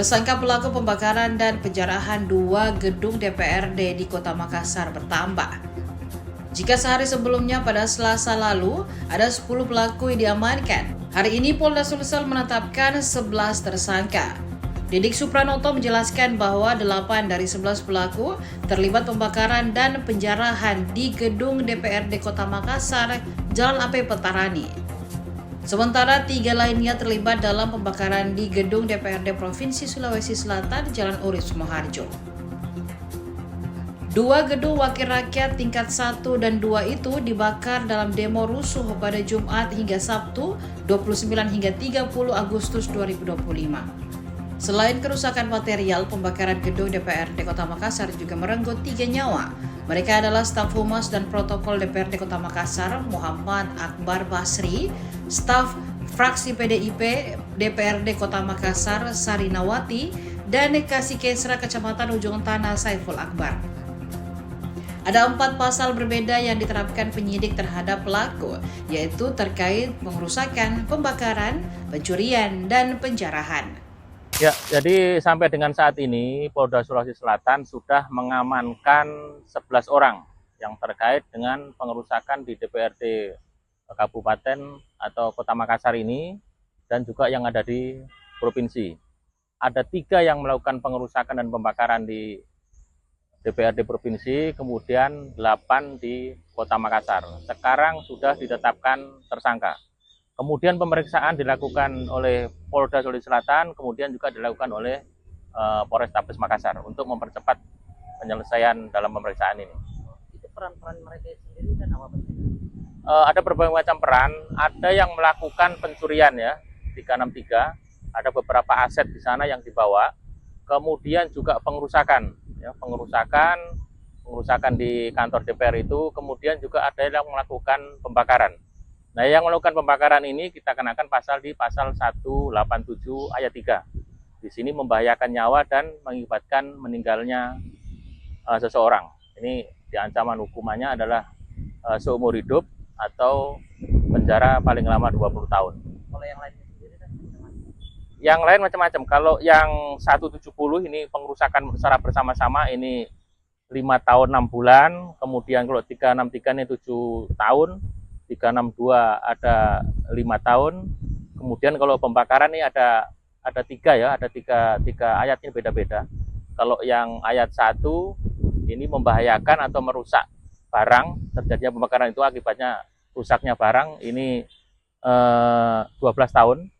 Tersangka pelaku pembakaran dan penjarahan 2 gedung DPRD di Kota Makassar bertambah. Jika sehari sebelumnya pada Selasa lalu ada 10 pelaku yang diamankan, hari ini Polda Sulsel menetapkan 11 tersangka. Didik Supranoto menjelaskan bahwa 8 dari 11 pelaku terlibat pembakaran dan penjarahan di gedung DPRD Kota Makassar, Jalan AP Petarani. Sementara 3 lainnya terlibat dalam pembakaran di gedung DPRD Provinsi Sulawesi Selatan, Jalan Urip Sumoharjo. 2 gedung wakil rakyat tingkat 1 dan 2 itu dibakar dalam demo rusuh pada Jumat hingga Sabtu 29 hingga 30 Agustus 2025. Selain kerusakan material, pembakaran gedung DPRD Kota Makassar juga merenggut 3 nyawa. Mereka adalah staf Humas dan Protokol DPRD Kota Makassar Muhammad Akbar Basri, staf fraksi PDIP DPRD Kota Makassar Sarinawati, dan Kasih-Kesra Kecamatan Ujung Tanah Saiful Akbar. Ada 4 pasal berbeda yang diterapkan penyidik terhadap pelaku, yaitu terkait pengerusakan, pembakaran, pencurian, dan penjarahan. Ya, jadi sampai dengan saat ini Polda Sulawesi Selatan sudah mengamankan 11 orang yang terkait dengan pengerusakan di DPRD Kabupaten atau Kota Makassar ini dan juga yang ada di provinsi. Ada 3 yang melakukan pengerusakan dan pembakaran di DPRD provinsi, kemudian 8 di Kota Makassar. Sekarang sudah ditetapkan tersangka. Kemudian pemeriksaan dilakukan oleh Polda Sulawesi Selatan, kemudian juga dilakukan oleh Polrestabes Makassar untuk mempercepat penyelesaian dalam pemeriksaan ini. Itu peran-peran mereka sendiri dan apa? Ada berbagai macam peran, ada yang melakukan pencurian ya, 363, ada beberapa aset di sana yang dibawa, kemudian juga pengerusakan, ya, pengerusakan di kantor DPR itu, kemudian juga ada yang melakukan pembakaran. Nah, yang melakukan pembakaran ini kita kenakan pasal 187 ayat 3. Di sini membahayakan nyawa dan mengakibatkan meninggalnya seseorang. Ini di ancaman hukumannya adalah seumur hidup atau penjara paling lama 20 tahun. Kalau yang lainnya sendiri kan macam-macam. Yang lain macam-macam. Kalau yang 170 ini pengerusakan secara bersama-sama ini 5 tahun 6 bulan, kemudian kalau 363 ini 7 tahun. 362 ada 5 tahun, kemudian kalau pembakaran ini ada 3 ya, ada tiga ayatnya beda-beda. Kalau yang ayat 1 ini membahayakan atau merusak barang, terjadinya pembakaran itu akibatnya rusaknya barang, ini 12 tahun.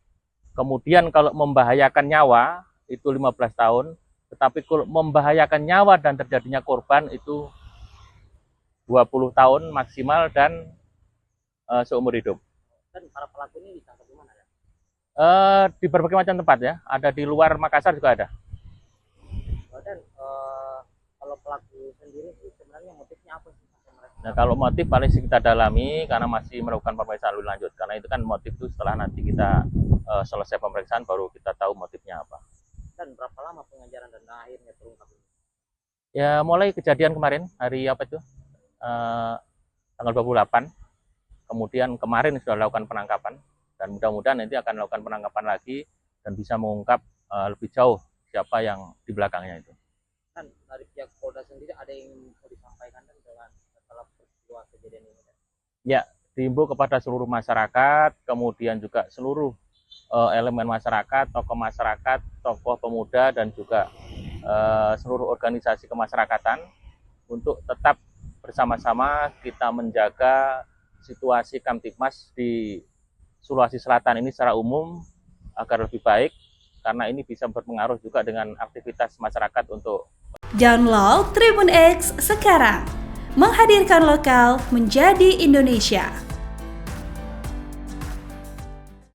Kemudian kalau membahayakan nyawa itu 15 tahun, tetapi kalau membahayakan nyawa dan terjadinya korban itu 20 tahun maksimal dan seumur hidup. Dan para pelaku ini ditangkap di mana ya? Di berbagai macam tempat ya, ada di luar Makassar juga ada. Dan kalau pelaku sendiri itu sebenarnya motifnya apa sih? Nah, kalau motif paling kita dalami karena masih melakukan pemeriksaan lebih lanjut. Karena itu kan motif itu setelah nanti kita selesai pemeriksaan baru kita tahu motifnya apa. Dan berapa lama pengajaran dan akhirnya terungkap ini? Ya mulai kejadian kemarin hari apa itu? Tanggal 28. Kemudian kemarin sudah lakukan penangkapan dan mudah-mudahan nanti akan melakukan penangkapan lagi dan bisa mengungkap lebih jauh siapa yang di belakangnya itu. Dan dari pihak Polda sendiri ada yang mau disampaikan dengan masalah peristiwa kejadian ini? Ya, diimbau kepada seluruh masyarakat, kemudian juga seluruh elemen masyarakat, tokoh pemuda dan juga seluruh organisasi kemasyarakatan untuk tetap bersama-sama kita menjaga situasi Kamtibmas di Sulawesi Selatan ini secara umum agar lebih baik, karena ini bisa berpengaruh juga dengan aktivitas masyarakat untuk Download Tribun X sekarang, menghadirkan lokal menjadi Indonesia.